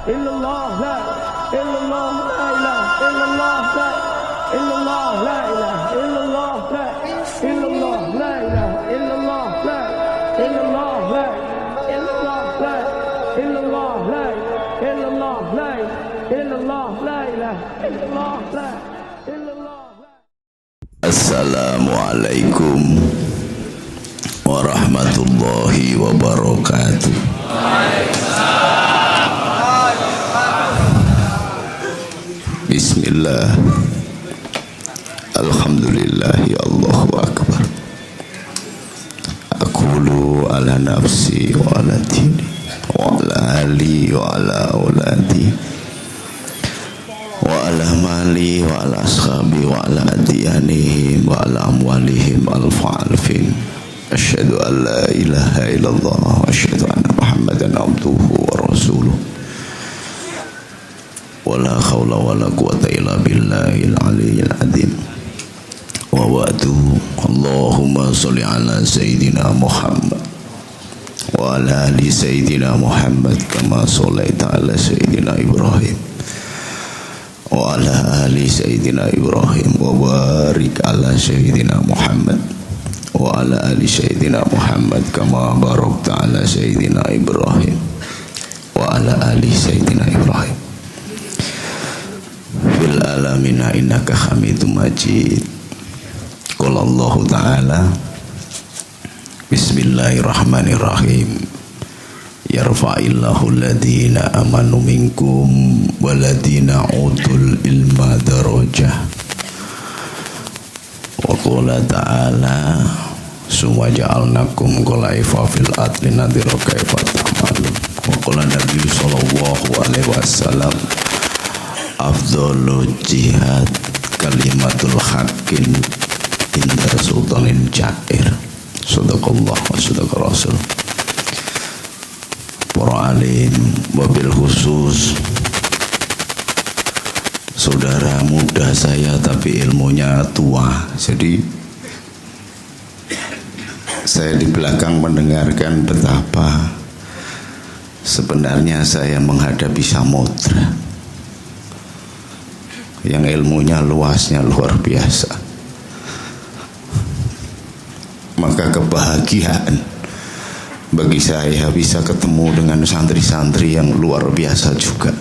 illallah, la illallah, la ilaha illallah, la illallah, la ilaha illallah, la illallah, la ilaha illallah, la illallah, la illallah, la illallah, la illallah, la illallah, la ilaha illallah, la illallah. Assalamualaikum warahmatullahi wabarakatuh. Bismillah. Alhamdulillahi Allahu akbar. Aqulu ala nafsi wa ala dini wa ala ali wa ala auladi wa ala mali wa ala ashabi wa ala adiyanihim wa ala amwalihim alfa-alfin. Asyhadu an la ilaha illallah wa asyhadu anna Muhammadan abduhu wa rasuluh. Wala khawla wala quwata illa billahil aliyyil azim. Wa ba'du. Allahumma sholli ala sayyidina Muhammad wa ala ali sayyidina Muhammad kama shallaita ala sayyidina Ibrahim wa ala ali sayyidina Ibrahim wa barik ala sayyidina Muhammad wa ala ali sayyidina Muhammad kama barakta ala sayyidina Ibrahim wa ala ali sayyidina Ibrahim fil alamina innaka hamidum majid. Qala Allah Ta'ala Bismillahirrahmanirrahim. Yarfa'illahu alladhina amanu minkum waladhina utul ilma darajah. Wa qala ta'ala summa ja'alnakum khulaifa fil ardi nadhira kaifa ta'malun. Wa qala Nabi sallallahu alaihi wasallam afdhalul jihad kalimatul haqqin inda sultanin jair. Sadaqallah wa sadaqa rasul. Para alim, wabil khusus saudara muda saya tapi ilmunya tua, jadi saya di belakang mendengarkan betapa sebenarnya saya menghadapi samudra yang ilmunya luasnya luar biasa. Maka kebahagiaan bagi saya bisa ketemu dengan santri-santri yang luar biasa juga.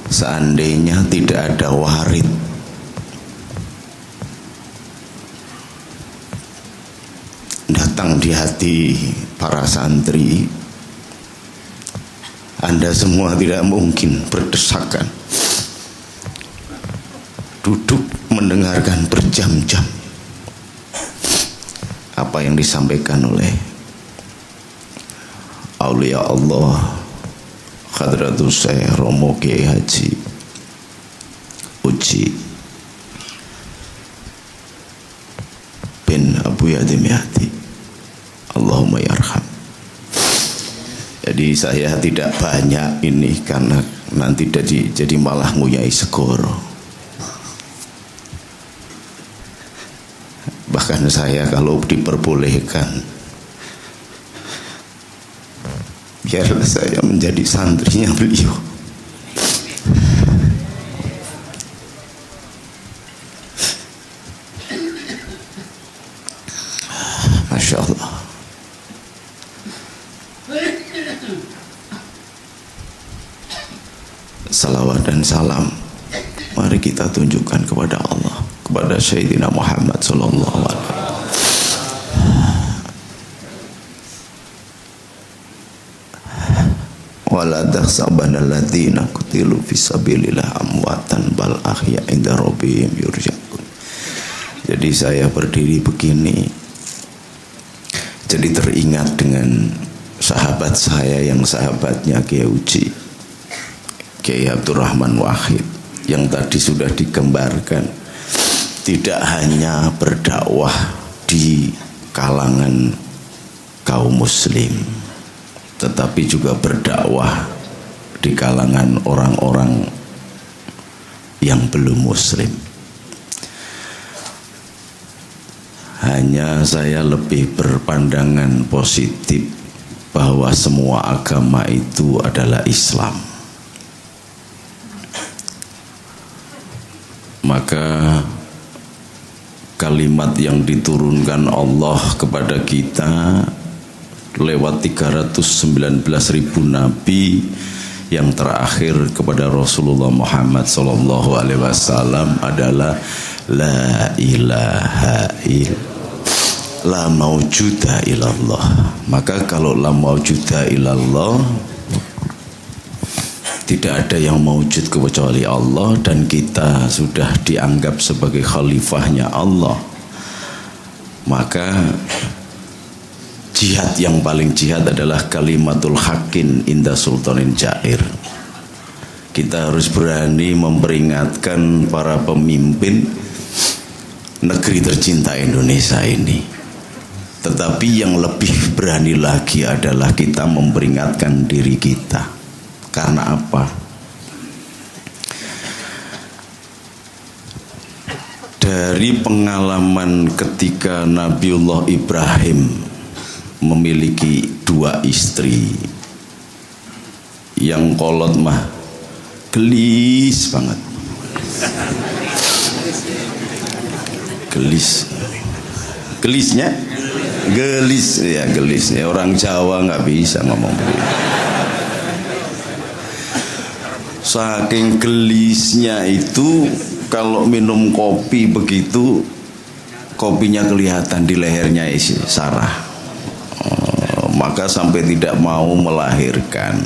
Seandainya tidak ada warid datang di hati para santri, Anda semua tidak mungkin berdesakan duduk mendengarkan berjam-jam apa yang disampaikan oleh aulia Allah Hadratus Syekh Romo Kiai Haji Uji bin Abu Yadim Yati, Allahumma yarham. Jadi saya tidak banyak ini karena nanti jadi malah nguyai segoro. Bahkan saya kalau diperbolehkan, biarlah saya menjadi santrinya beliau. Masya Allah. Salawat dan salam mari kita tunjukkan kepada Allah, kepada Sayyidina Muhammad sallallahu alaihi wasallam. Wala tahsabanna alladziina qutilu fisabilillah amwatan bal ahya inda rabbihim yurzaqun. Jadi saya berdiri begini jadi teringat dengan sahabat saya yang sahabatnya Kiai Uji, Kiai Abdurrahman Wahid, yang tadi sudah digambarkan tidak hanya berdakwah di kalangan kaum muslim, tetapi juga berdakwah di kalangan orang-orang yang belum muslim. Hanya saya lebih berpandangan positif bahwa semua agama itu adalah Islam. Maka kalimat yang diturunkan Allah kepada kita lewat 319.000 nabi yang terakhir kepada Rasulullah Muhammad SAW adalah la ilaha illallah, la maujuda illallah. Maka kalau la maujuda illallah, tidak ada yang maujud kecuali Allah, dan kita sudah dianggap sebagai khalifahnya Allah, maka jihad yang paling jihad adalah kalimatul haqqin inda sultanin jair. Kita harus berani memperingatkan para pemimpin negeri tercinta Indonesia ini. Tetapi yang lebih berani lagi adalah kita memperingatkan diri kita. Karena apa? Dari pengalaman ketika Nabiullah Ibrahim memiliki 2 istri, yang kolot mah gelis banget, gelisnya orang Jawa nggak bisa ngomong begitu. Saking gelisnya itu, kalau minum kopi begitu, kopinya kelihatan di lehernya Sarah. Maka sampai tidak mau melahirkan.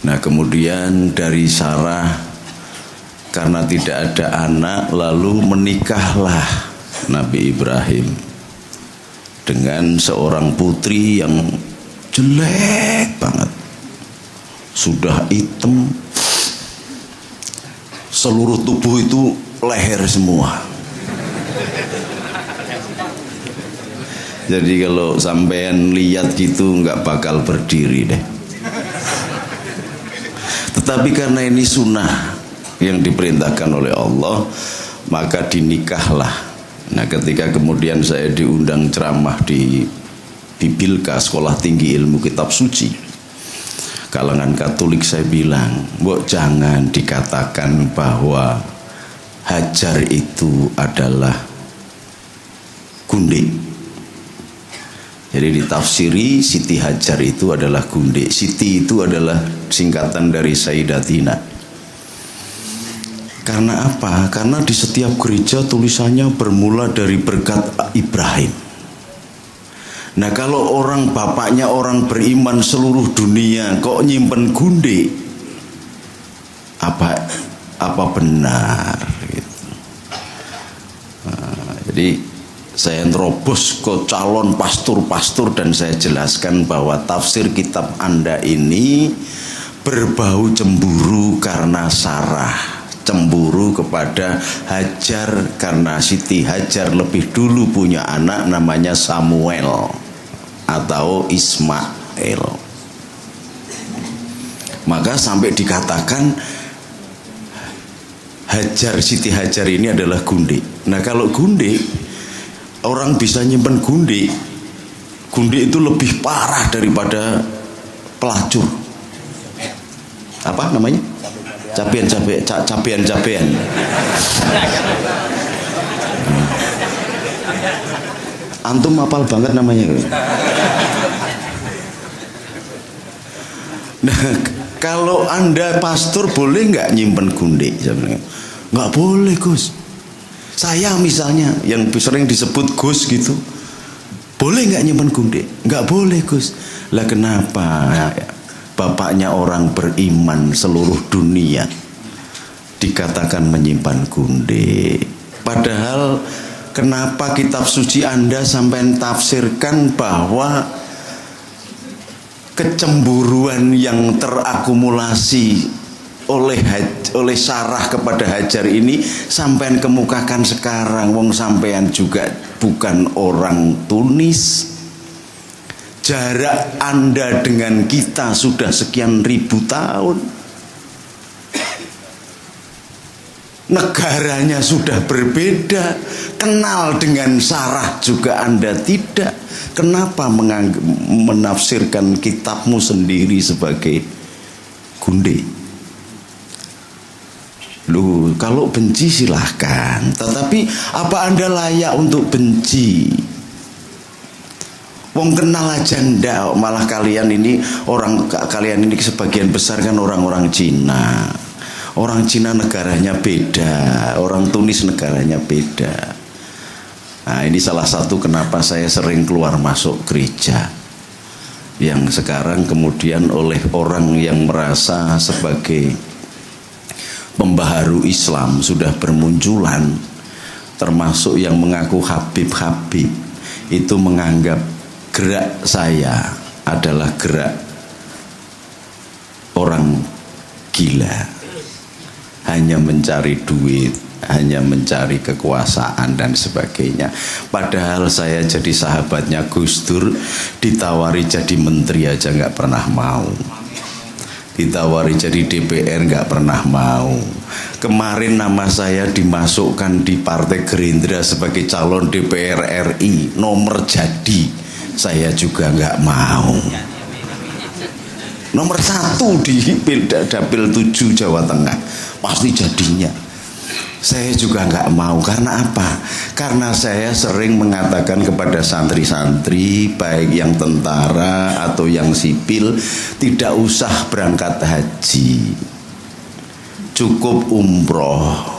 Nah, kemudian dari Sarah, karena tidak ada anak, lalu menikahlah Nabi Ibrahim dengan seorang putri yang jelek banget, sudah hitam, seluruh tubuh itu leher semua. Jadi kalau sampean lihat gitu nggak bakal berdiri deh. Tetapi karena ini sunnah yang diperintahkan oleh Allah, maka dinikahlah. Nah, ketika kemudian saya diundang ceramah di Bibilka, Sekolah Tinggi Ilmu Kitab Suci, kalangan Katolik, saya bilang, "Mbok, jangan dikatakan bahwa Hajar itu adalah gundik." Jadi ditafsiri Siti Hajar itu adalah gundik. Siti itu adalah singkatan dari Sayyidatina. Karena apa? Karena di setiap gereja tulisannya bermula dari berkat Ibrahim. Nah, kalau orang bapaknya orang beriman seluruh dunia kok nyimpen gundik, apa benar gitu. Nah, jadi saya nerobos ke calon pastor-pastor dan saya jelaskan bahwa tafsir kitab Anda ini berbau cemburu karena Sarah, cemburu kepada Hajar karena Siti Hajar lebih dulu punya anak namanya Samuel atau Ismail. Maka sampai dikatakan Hajar, Siti Hajar ini adalah gundik. Nah, kalau gundik, orang bisa nyimpen gundik. Gundik itu lebih parah daripada pelacur. Apa namanya? Cabean. Antum hafal banget namanya. Nah, kalau Anda pastor boleh nggak nyimpen gundik? Nggak boleh, Gus. Saya misalnya yang sering disebut Gus gitu, boleh nggak nyimpen gundik? Nggak boleh, Gus. Lah kenapa? Bapaknya orang beriman seluruh dunia dikatakan menyimpan gundik. Padahal kenapa kitab suci Anda sampai tafsirkan bahwa kecemburuan yang terakumulasi oleh Sarah kepada Hajar ini sampean kemukakan sekarang? Wong sampean juga bukan orang Tunis. Jarak Anda dengan kita sudah sekian ribu tahun. Negaranya sudah berbeda, kenal dengan Sarah juga Anda tidak. Kenapa menafsirkan kitabmu sendiri sebagai gunde? Loh, kalau benci silahkan, tetapi apa Anda layak untuk benci? Wong kenal aja ndak, malah kalian ini sebagian besar kan orang-orang Cina. Orang Cina negaranya beda, orang Tunis negaranya beda. Nah, ini salah satu kenapa saya sering keluar masuk gereja. Yang sekarang kemudian oleh orang yang merasa sebagai pembaharu Islam sudah bermunculan, termasuk yang mengaku Habib-Habib, itu menganggap gerak saya adalah gerak orang gila, hanya mencari duit, hanya mencari kekuasaan dan sebagainya. Padahal saya jadi sahabatnya Gus Dur, ditawari jadi menteri aja nggak pernah mau, ditawari jadi DPR nggak pernah mau. Kemarin nama saya dimasukkan di Partai Gerindra sebagai calon DPR RI nomor jadi, saya juga nggak mau. Nomor 1 di Dapil 7 Jawa Tengah pasti jadinya. Saya juga nggak mau. Karena apa? Karena saya sering mengatakan kepada santri-santri, baik yang tentara atau yang sipil, tidak usah berangkat haji, cukup umroh.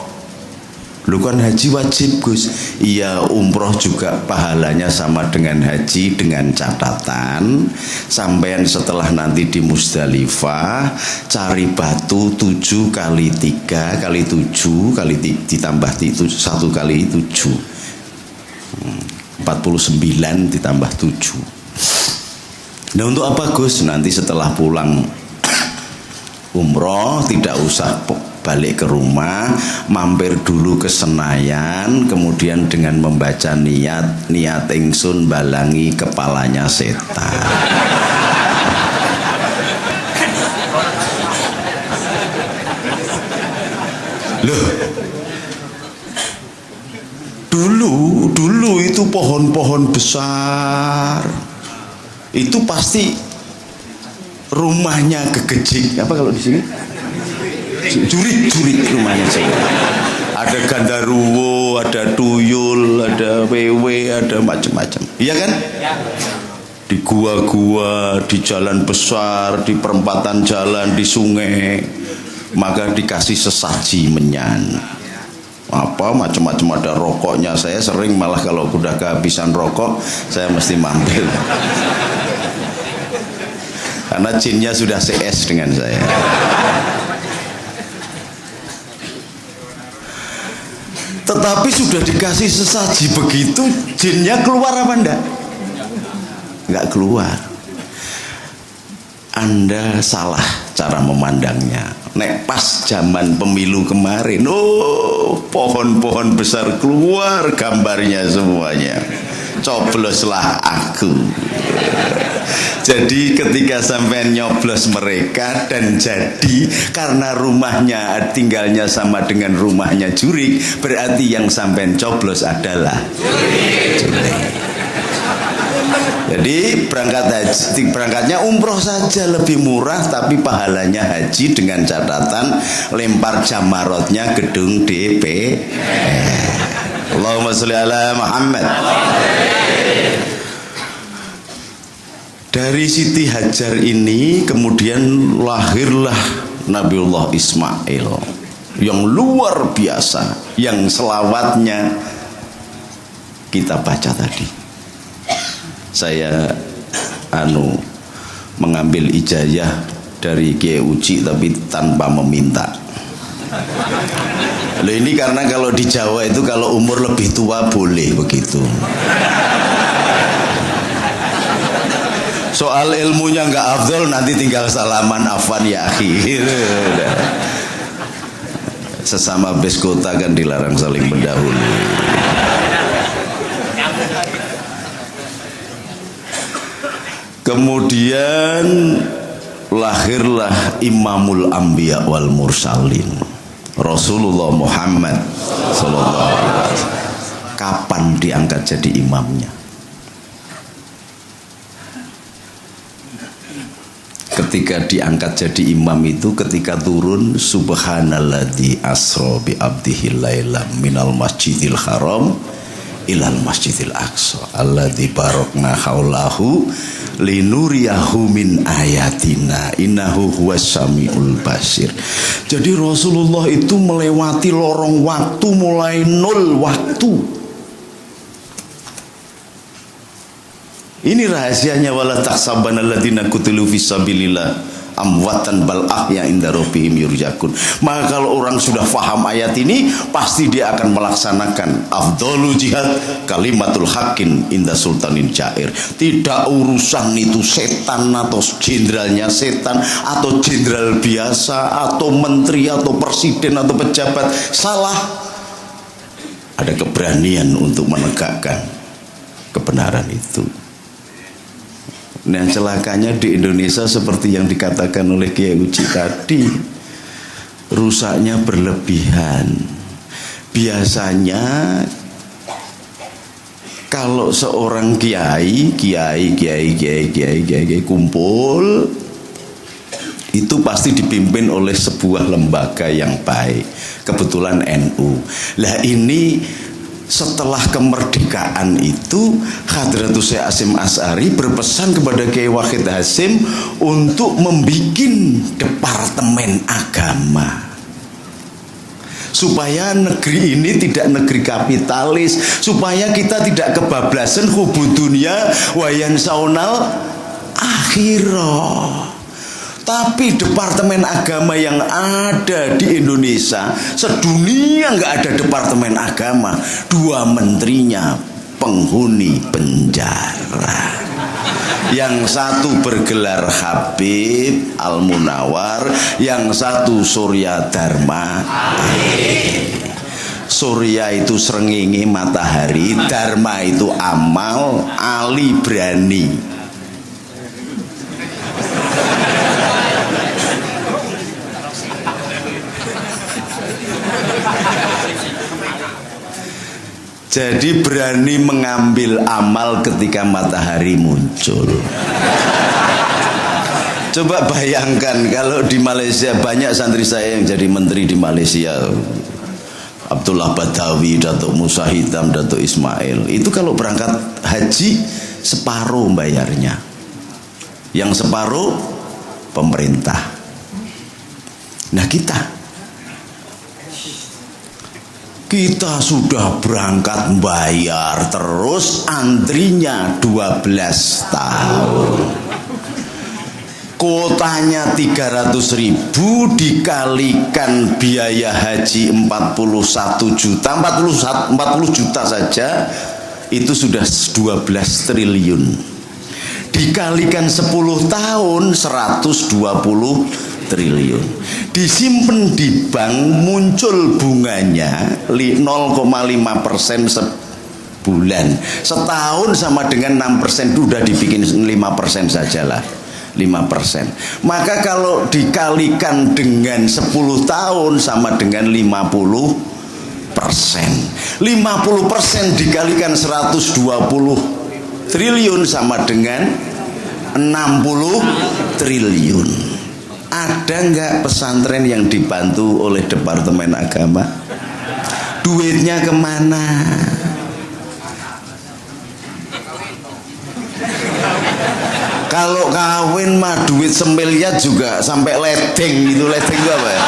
Lu kan haji wajib, Gus. Iya, umroh juga pahalanya sama dengan haji, dengan catatan sampean setelah nanti di Musdalifah cari batu 7 kali 3 kali 7 kali ditambah 1 kali 7, 49 ditambah 7. Nah, untuk apa, Gus? Nanti setelah pulang umroh tidak usah balik ke rumah, mampir dulu ke Senayan, kemudian dengan membaca niat ingsun balangi kepalanya setan. Loh, dulu itu pohon-pohon besar itu pasti rumahnya kegejik. Apa kalau di sini? Jurit rumahnya saya. Ada gandaruwo, ada tuyul, ada wewe, ada macam-macam. Iya kan? Di gua-gua, di jalan besar, di perempatan jalan, di sungai, maka dikasih sesaji menyan. Apa macam-macam, ada rokoknya. Saya sering malah kalau udah kehabisan rokok, saya mesti mampir. Karena jinnya sudah CS dengan saya. Tetapi sudah dikasih sesaji begitu, jinnya keluar apa enggak? Enggak keluar. Anda salah cara memandangnya. Nek pas zaman pemilu kemarin, pohon-pohon besar keluar gambarnya semuanya. Cobloslah aku. Jadi ketika sampai nyoblos mereka dan jadi karena rumahnya tinggalnya sama dengan rumahnya jurik, berarti yang sampai coblos adalah jurik. Jadi berangkatnya umroh saja lebih murah, tapi pahalanya haji dengan catatan lempar jamarotnya gedung DPR. Allahumma sholli ala Muhammad. Dari Siti Hajar ini kemudian lahirlah Nabiullah Ismail yang luar biasa, yang selawatnya kita baca tadi. Saya mengambil ijazah dari Kiai Uci tapi tanpa meminta. Loh, ini karena kalau di Jawa itu kalau umur lebih tua boleh begitu. Soal ilmunya nggak afdol, nanti tinggal salaman afwan ya akhi. Sesama bes kota kan dilarang saling mendahului. Kemudian lahirlah Imamul Anbiya wal Mursalin, Rasulullah Muhammad sallallahu alaihi wasallam. Kapan diangkat jadi imamnya? Ketika diangkat jadi imam itu ketika turun subhanalladzi asra bi abdihi lailam minal masjidil haram ilal masjidil aqsa alladzi barakna haulahu linuriyahu min ayatina innahu huwas samiul basir. Jadi Rasulullah itu melewati lorong waktu mulai nol waktu. Ini rahasianya wala tahsabanna alladziina qutilu fisabilillah amwatan bal ahya inda rabbihim yurzaqun. Maka kalau orang sudah faham ayat ini, pasti dia akan melaksanakan afdhalul jihad kalimatul haqqin inda sultanin jair. Tidak urusan itu setan atau jenderalnya setan atau jenderal biasa atau menteri atau presiden atau pejabat, salah. Ada keberanian untuk menegakkan kebenaran itu. Nah, celakanya di Indonesia seperti yang dikatakan oleh Kiai Uci tadi, rusaknya berlebihan. Biasanya kalau seorang kiai kumpul, itu pasti dipimpin oleh sebuah lembaga yang baik. Kebetulan NU. Lah ini setelah kemerdekaan itu Hadratus Syekh Hasyim Asy'ari berpesan kepada Kiai Wahid Hasyim untuk membuat departemen agama supaya negeri ini tidak negeri kapitalis, supaya kita tidak kebablasan hubud dunia wayan saunal akhirah. Tapi departemen agama yang ada di Indonesia, sedunia nggak ada departemen agama. 2 menterinya penghuni penjara. Yang satu bergelar Habib Al-Munawar, yang satu Surya Dharma. Surya itu srengenge matahari, Dharma itu amal, Ali berani. Jadi berani mengambil amal ketika matahari muncul. Coba bayangkan kalau di Malaysia, banyak santri saya yang jadi menteri di Malaysia, Abdullah Badawi, Datuk Musa Hitam, Datuk Ismail. Itu kalau berangkat haji separuh bayarnya, yang separuh pemerintah. Nah kita sudah berangkat bayar terus, antrinya 12 tahun. Kuotanya 300.000 dikalikan biaya haji 41 juta, 40 juta saja itu sudah 12 triliun. Dikalikan 10 tahun 120 triliun. Disimpan di bank, muncul bunganya 0,5% sebulan. Setahun sama dengan 6%, sudah dibikin 5% sajalah. 5%. Maka kalau dikalikan dengan 10 tahun sama dengan 50%. 50% dikalikan 120 triliun sama dengan 60 triliun. Ada nggak pesantren yang dibantu oleh Departemen Agama? Duitnya kemana? Kalau kawin mah duit semiliar juga sampai ledeng gitu. Ledeng itu apa ya?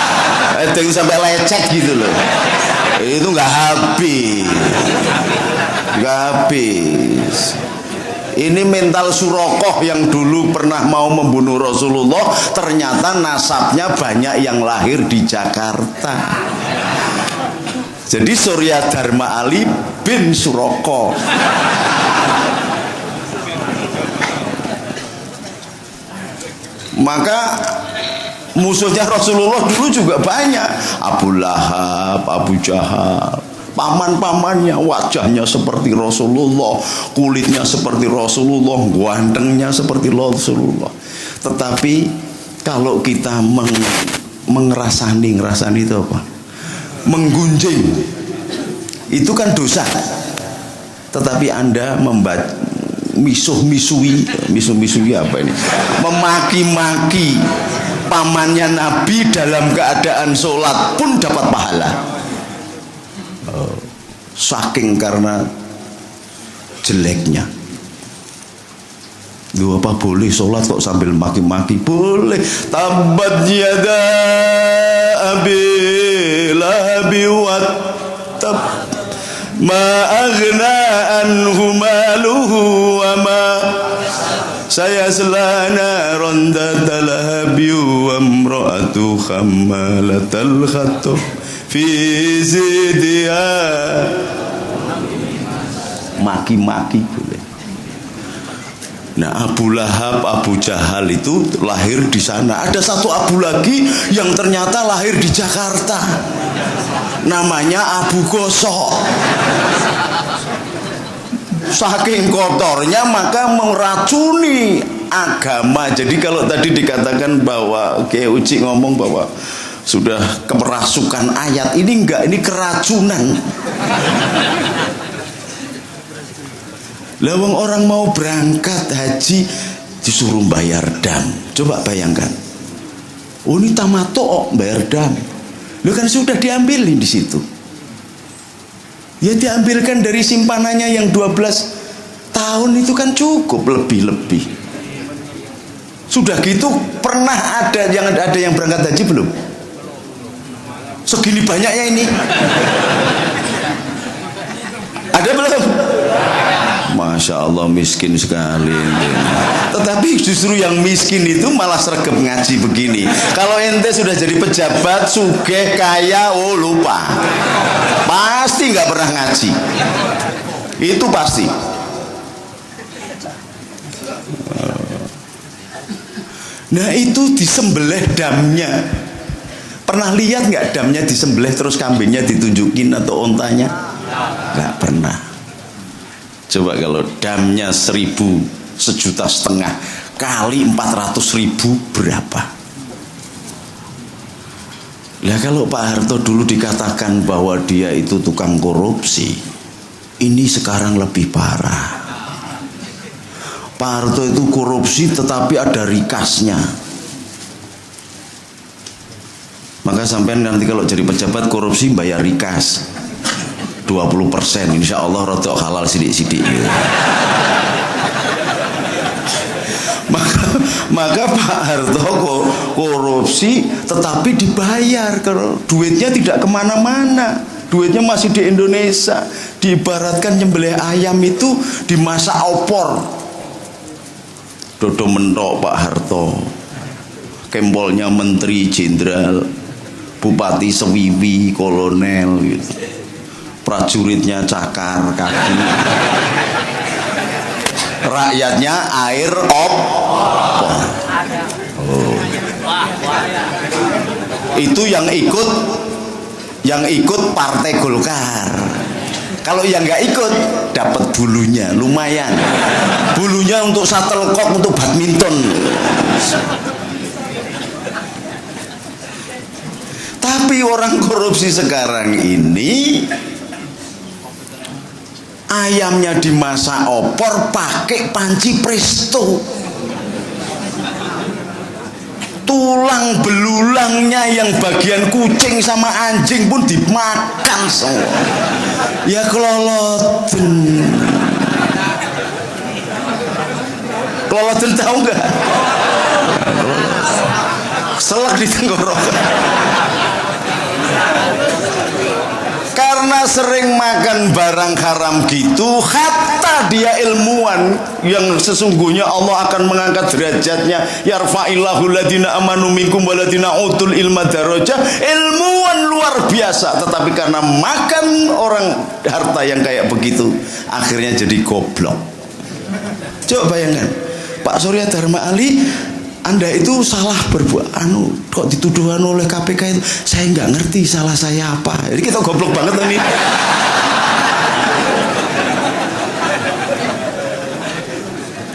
Ledeng sampai lecet gitu loh. Itu nggak habis. Nggak habis. Ini mental Surokoh yang dulu pernah mau membunuh Rasulullah, ternyata nasabnya banyak yang lahir di Jakarta. Jadi Surya Dharma Ali bin Surokoh. Maka musuhnya Rasulullah dulu juga banyak. Abu Lahab, Abu Jahal. Paman-pamannya wajahnya seperti Rasulullah, kulitnya seperti Rasulullah, gantengnya seperti Rasulullah. Tetapi kalau kita ngerasani itu apa? menggunjing itu kan dosa. Tetapi Anda misuh-misui apa ini? Memaki-maki pamannya Nabi dalam keadaan sholat pun dapat pahala. Saking karena jeleknya. Lu apa boleh sholat kok sambil maki-maki? Boleh. Tabat yada abi lahabi wa tab ma aghna anhu maluhu wa ma sayasla naran data lahabi wa imra'atu khammalatal khatab fi zidiha. Maki-maki boleh. Nah, Abu Lahab, Abu Jahal itu lahir di sana. Ada satu Abu lagi yang ternyata lahir di Jakarta. Namanya Abu Gosok. Saking kotornya maka meracuni agama. Jadi kalau tadi dikatakan bahwa Kiai Uci ngomong bahwa sudah kemerasukan ayat, ini enggak, ini keracunan. Lawang orang mau berangkat haji disuruh bayar dam. Coba bayangkan. Oh, ini tamato bayar dam. Lu kan sudah diambilin di situ. Ya diambilkan dari simpanannya yang 12 tahun itu kan cukup, lebih-lebih. Sudah gitu pernah ada yang berangkat haji belum? Segini banyaknya ini. Ada belum? Masya Allah, miskin sekali. Tetapi justru yang miskin itu malah sregep ngaji begini. Kalau ente sudah jadi pejabat, sugih, kaya, oh lupa. Pasti nggak pernah ngaji. Itu pasti. Nah itu disembelih damnya. Pernah lihat nggak damnya disembelih terus kambingnya ditunjukin atau ontanya? Nggak pernah. Coba kalau damnya 1.000, 1,5 juta kali 400.000 berapa? Lah kalau Pak Harto dulu dikatakan bahwa dia itu tukang korupsi, ini sekarang lebih parah. Pak Harto itu korupsi tetapi ada rikasnya. Maka sampean nanti kalau jadi pejabat korupsi bayar rikas 20%, insya Allah rotok halal sidik-sidik. Maka Pak Harto korupsi tetapi dibayar, kalau duitnya tidak kemana-mana, duitnya masih di Indonesia. Diibaratkan nyembelih ayam itu dimasak opor, dodo mentok Pak Harto, kempolnya menteri, jenderal, bupati sewiwi, kolonel gitu. Prajuritnya cakar kaki, rakyatnya air opor. Oh. Itu yang ikut Partai Golkar. Kalau yang nggak ikut dapat bulunya, lumayan. Bulunya untuk shuttlecock, untuk badminton. Tapi orang korupsi sekarang ini ayamnya dimasak opor pakai panci presto. Tulang belulangnya yang bagian kucing sama anjing pun dimakan semua. Ya keloloten. Keloloten tahu nggak? Selak di tenggorokan. Karena sering makan barang haram gitu, hatta dia ilmuwan yang sesungguhnya Allah akan mengangkat derajatnya. Yarfa'illahu ladina amanu minkum waladina utul ilma darajah. Ilmuwan luar biasa, tetapi karena makan orang harta yang kayak begitu, akhirnya jadi goblok. Coba bayangkan, Pak Surya Dharma Ali, Anda itu salah berbuat, kok dituduhan oleh KPK itu, saya nggak ngerti salah saya apa. Jadi kita goblok banget ini.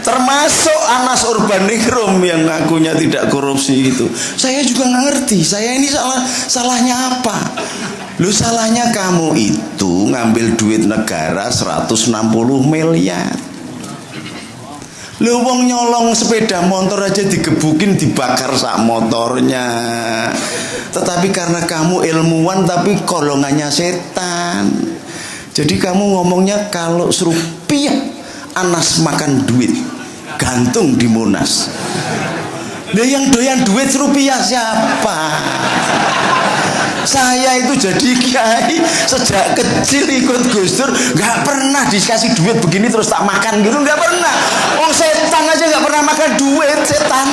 Termasuk Anas Urbaningrum yang ngakunya tidak korupsi itu. Saya juga nggak ngerti, saya ini salahnya apa. Lu salahnya kamu itu ngambil duit negara 160 miliar. Lu wong nyolong sepeda motor aja digebukin, dibakar sak motornya. Tetapi karena kamu ilmuwan tapi golongannya setan. Jadi kamu ngomongnya kalau serupiah Anas makan duit, gantung di Monas. Nah yang doyan duit serupiah siapa? Saya itu jadi kiai sejak kecil ikut Gus Dur, nggak pernah dikasih duit begini terus tak makan gitu, nggak pernah. Oh setan aja nggak pernah makan duit, setan.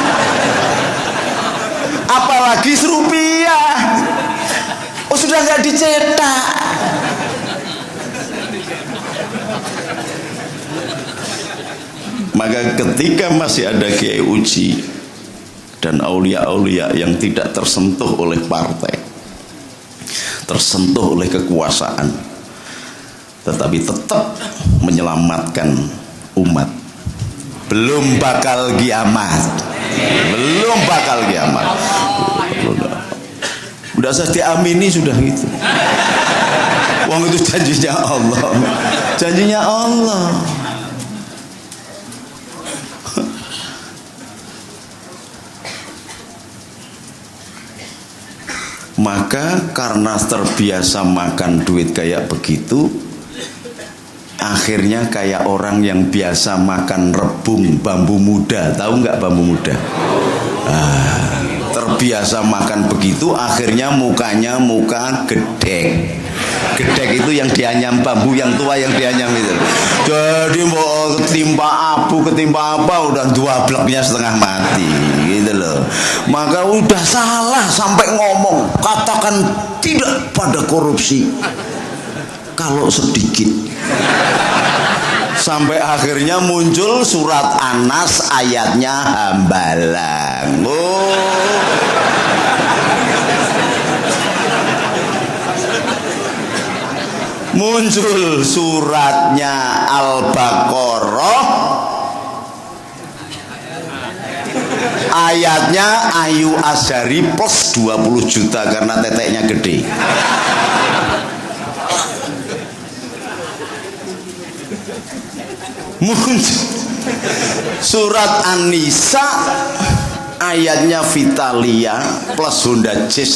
Apalagi serupiah. Oh sudah nggak dicetak. Maka ketika masih ada Kiai Uji dan aulia-aulia yang tidak tersentuh oleh partai, tersentuh oleh kekuasaan, tetapi tetap menyelamatkan umat, belum bakal kiamat, belum bakal kiamat. Udah saya diamini sudah gitu. Wong itu janjinya Allah, janjinya Allah. Maka karena terbiasa makan duit kayak begitu, akhirnya kayak orang yang biasa makan rebung bambu muda. Tahu nggak bambu muda? Terbiasa makan begitu, akhirnya mukanya muka gedek. Gedek itu yang dianyam bambu yang tua yang dianyam itu. Jadi mau ketimpa abu, ketimpa apa udah dua bloknya setengah mati gitu loh. Maka udah salah sampai ngomong, katakan tidak pada korupsi kalau sedikit. Sampai akhirnya muncul surat Anas ayatnya hambalang. Muncul suratnya Al-Baqarah ayatnya Ayu Azhari plus 20 juta karena teteknya gede. Muncul surat An-Nisa ayatnya Vitalia plus Honda Jazz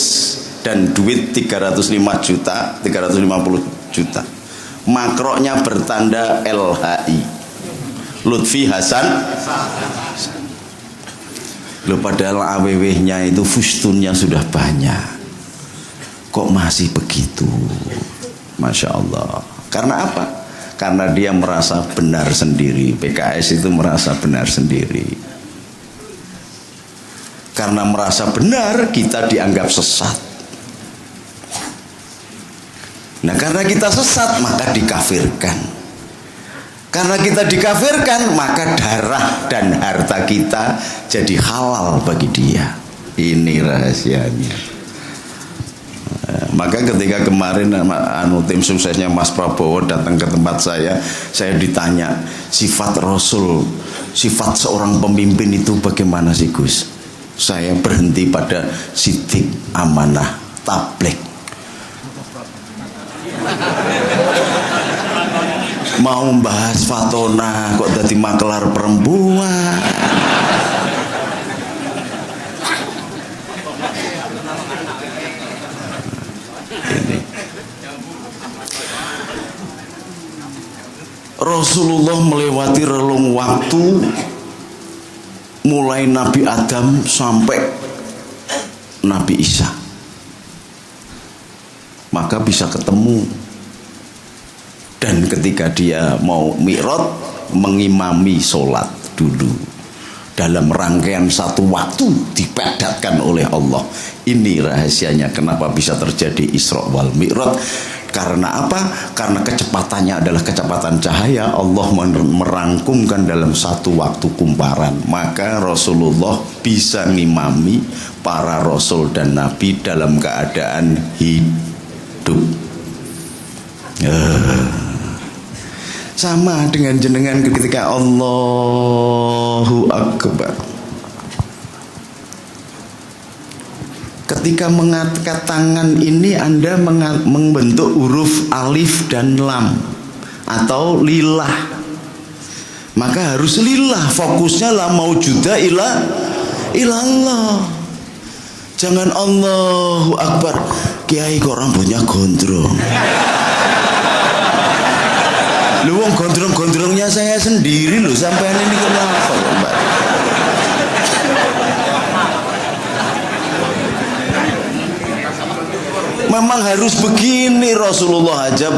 dan duit 350 juta. Makroknya bertanda LHI, Lutfi Hasan. Loh padahal AWW-nya itu fustunnya sudah banyak, kok masih begitu? Masya Allah. Karena apa? Karena dia merasa benar sendiri. PKS itu merasa benar sendiri. Karena merasa benar, kita dianggap sesat. Nah karena kita sesat maka dikafirkan. Karena kita dikafirkan maka darah dan harta kita jadi halal bagi dia. Ini rahasianya. Maka ketika kemarin tim suksesnya Mas Prabowo datang ke tempat saya ditanya sifat Rasul, sifat seorang pemimpin itu bagaimana sih Gus? Saya berhenti pada sidik, amanah, tabligh. Mau membahas Fatona kok jadi makelar perempuan. Ini Rasulullah melewati relung waktu mulai Nabi Adam sampai Nabi Isa, maka bisa ketemu. Dan ketika dia mau mi'raj, mengimami sholat dulu dalam rangkaian satu waktu dipadatkan oleh Allah. Ini rahasianya kenapa bisa terjadi Isra wal Mi'raj. Karena apa? Karena kecepatannya adalah kecepatan cahaya. Allah merangkumkan dalam satu waktu kumparan. Maka Rasulullah bisa ngimami para Rasul dan Nabi dalam keadaan hidup. Sama dengan jenengan ketika Allahu Akbar. ketika mengangkat tangan ini Anda membentuk huruf alif dan lam atau lillah, maka harus lillah, fokusnya la maujuda ilallah. Jangan Allahu Akbar, kiai kok rambutnya gondrong. Lu wong gondrong-gondrongnya saya sendiri loh, sampean ini kenapa Mbak? Memang harus begini, Rasulullah aja